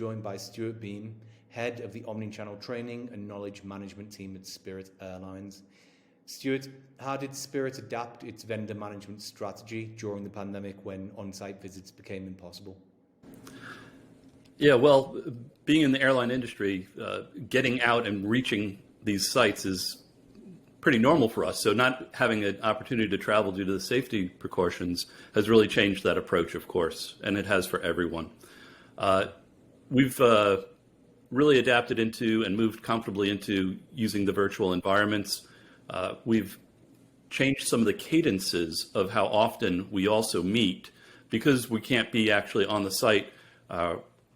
joined by Stuart Beame, head of the Omni-channel training and knowledge management team at Spirit Airlines. Stuart, how did Spirit adapt its vendor management strategy during the pandemic when on-site visits became impossible? Yeah, well, being in the airline industry, getting out and reaching these sites is pretty normal for us. So not having an opportunity to travel due to the safety precautions has really changed that approach, of course, and it has for everyone. We've really adapted into and moved comfortably into using the virtual environments. We've changed some of the cadences of how often we also meet. Because we can't be actually on the site,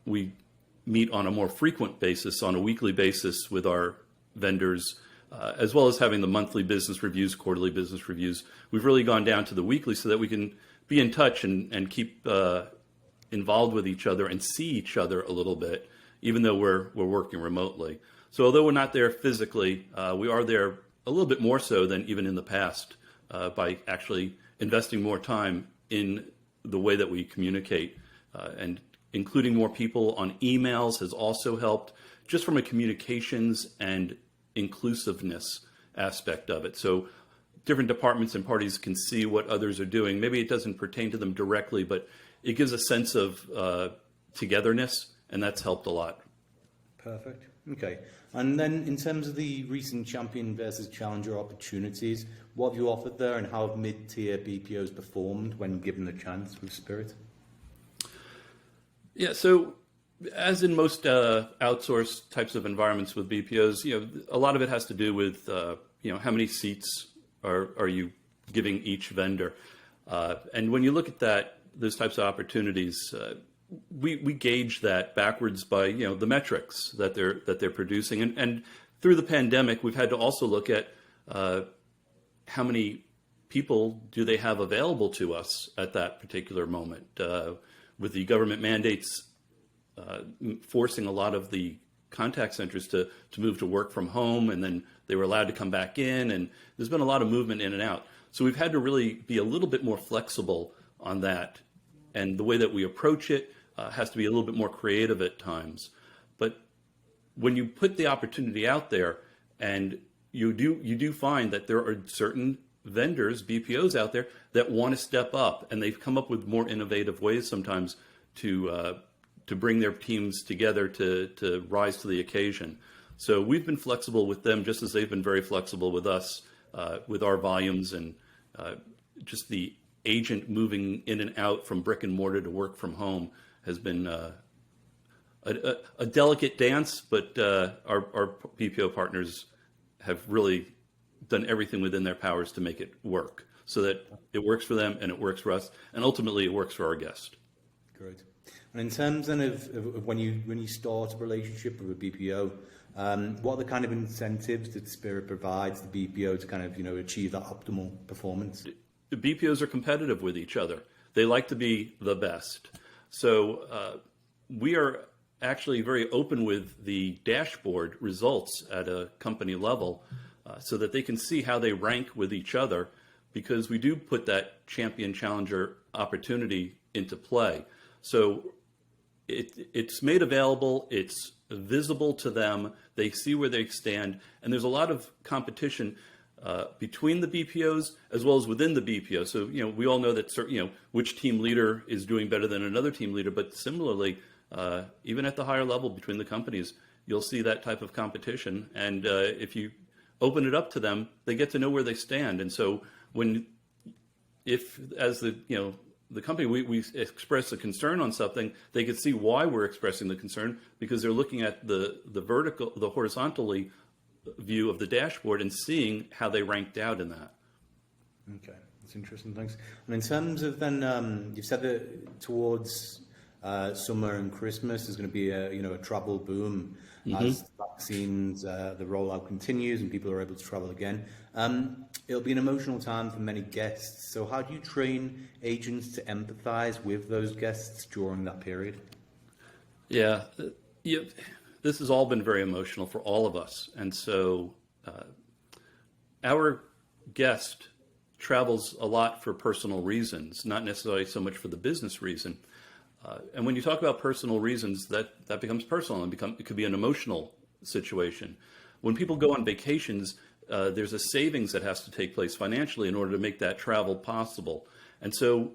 we meet on a more frequent basis, on a weekly basis with our vendors, as well as having the monthly business reviews, quarterly business reviews. We've really gone down to the weekly so that we can be in touch and keep involved with each other and see each other a little bit, even though we're working remotely. So although we're not there physically, we are there a little bit more so than even in the past by actually investing more time in the way that we communicate, and including more people on emails has also helped, just from a communications and inclusiveness aspect of it. So different departments and parties can see what others are doing. Maybe it doesn't pertain to them directly, but it gives a sense of togetherness, and that's helped a lot. Perfect. Okay. And then in terms of the recent champion versus challenger opportunities, what have you offered there, and how have mid-tier BPOs performed when given the chance with Spirit? Yeah, so as in most outsourced types of environments with BPOs, a lot of it has to do with how many seats are you giving each vendor, and when you look at those types of opportunities, we gauge that backwards by the metrics that they're producing, and through the pandemic, we've had to also look at how many people do they have available to us at that particular moment. With the government mandates forcing a lot of the contact centers to move to work from home, and then they were allowed to come back in, and there's been a lot of movement in and out. So we've had to really be a little bit more flexible on that, and the way that we approach it has to be a little bit more creative at times. But when you put the opportunity out there, and you do find that there are certain vendors, BPOs out there that want to step up, and they've come up with more innovative ways sometimes to bring their teams together to rise to the occasion. So we've been flexible with them just as they've been very flexible with us, with our volumes, and just the agent moving in and out from brick and mortar to work from home has been a delicate dance, but our BPO partners have really done everything within their powers to make it work so that it works for them and it works for us, and ultimately it works for our guest. Great. And in terms then of when you start a relationship with a BPO, what are the kind of incentives that Spirit provides the BPO to kind of achieve that optimal performance? The BPOs are competitive with each other. They like to be the best. So we are actually very open with the dashboard results at a company level, so that they can see how they rank with each other, because we do put that champion challenger opportunity into play. So it's made available, it's visible to them, they see where they stand, and there's a lot of competition between the BPOs as well as within the BPO. So we all know that which team leader is doing better than another team leader, but similarly, even at the higher level between the companies, you'll see that type of competition, and if you open it up to them, they get to know where they stand. And so as the company, we express a concern on something, they can see why we're expressing the concern, because they're looking at the horizontally view of the dashboard and seeing how they ranked out in that. Okay, that's interesting, thanks. And in terms of then, you've said that towards summer and Christmas there's going to be a travel boom as vaccines, the rollout continues and people are able to travel again. It'll be an emotional time for many guests. So how do you train agents to empathize with those guests during that period? Yeah, this has all been very emotional for all of us. And so our guest travels a lot for personal reasons, not necessarily so much for the business reason. And when you talk about personal reasons, that becomes personal and it could be an emotional situation. When people go on vacations, there's a savings that has to take place financially in order to make that travel possible. And so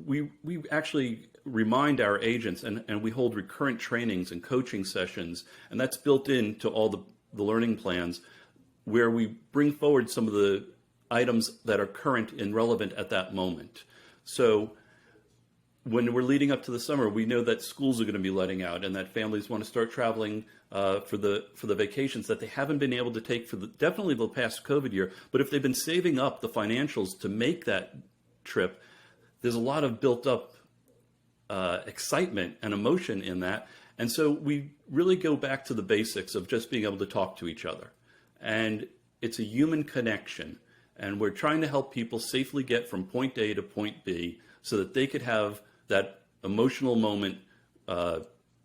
we actually remind our agents, and we hold recurrent trainings and coaching sessions, and that's built into all the learning plans, where we bring forward some of the items that are current and relevant at that moment. So when we're leading up to the summer, we know that schools are going to be letting out and that families want to start traveling for the vacations that they haven't been able to take for definitely the past COVID year. But if they've been saving up the financials to make that trip, there's a lot of built up excitement and emotion in that. And so we really go back to the basics of just being able to talk to each other. And it's a human connection. And we're trying to help people safely get from point A to point B so that they could have that emotional moment,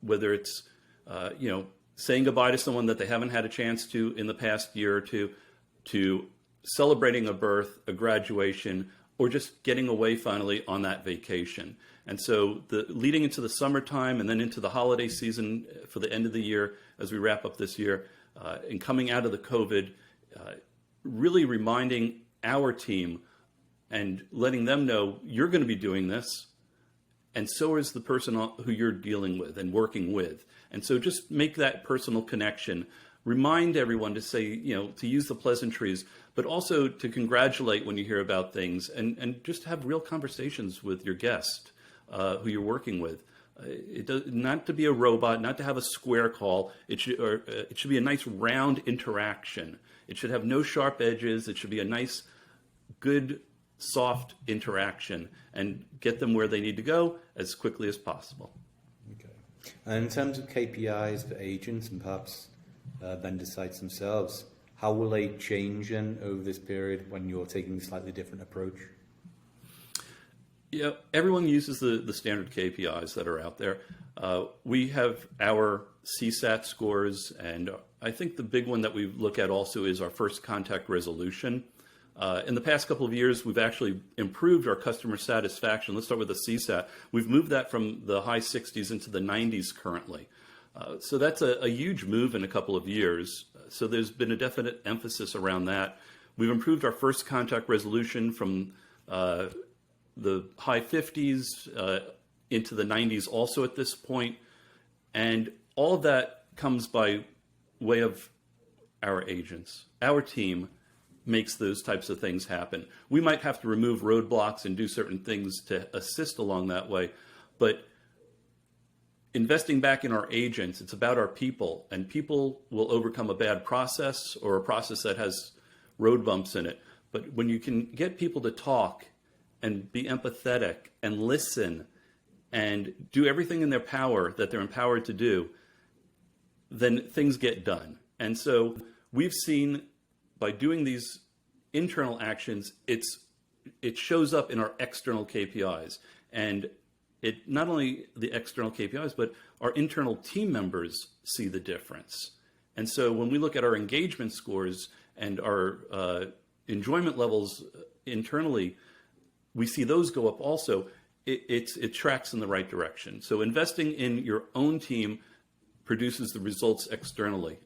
whether it's, saying goodbye to someone that they haven't had a chance to in the past year or two, to celebrating a birth, a graduation, or just getting away finally on that vacation. And so leading into the summertime and then into the holiday season for the end of the year, as we wrap up this year, and coming out of the COVID, really reminding our team and letting them know you're going to be doing this, and so is the person who you're dealing with and working with. And so just make that personal connection. Remind everyone to say, to use the pleasantries, but also to congratulate when you hear about things, and just have real conversations with your guest who you're working with. Not to be a robot, not to have a square call. It should be a nice round interaction. It should have no sharp edges. It should be a nice, good, soft interaction, and get them where they need to go as quickly as possible. Okay. And in terms of KPIs for agents and perhaps vendor sites themselves, how will they change then over this period when you're taking a slightly different approach? Yeah, everyone uses the standard KPIs that are out there. We have our CSAT scores, and I think the big one that we look at also is our first contact resolution. In the past couple of years, we've actually improved our customer satisfaction. Let's start with the CSAT. We've moved that from the high 60s into the 90s currently. So that's a huge move in a couple of years. So there's been a definite emphasis around that. We've improved our first contact resolution from the high 50s into the 90s also at this point. And all of that comes by way of our agents. Our team makes those types of things happen. We might have to remove roadblocks and do certain things to assist along that way, but investing back in our agents, it's about our people, and people will overcome a bad process or a process that has road bumps in it. But when you can get people to talk and be empathetic and listen and do everything in their power that they're empowered to do, then things get done. And so we've seen, by doing these internal actions, it shows up in our external KPIs. And it not only the external KPIs, but our internal team members see the difference. And so when we look at our engagement scores and our enjoyment levels internally, we see those go up also. It tracks in the right direction. So investing in your own team produces the results externally.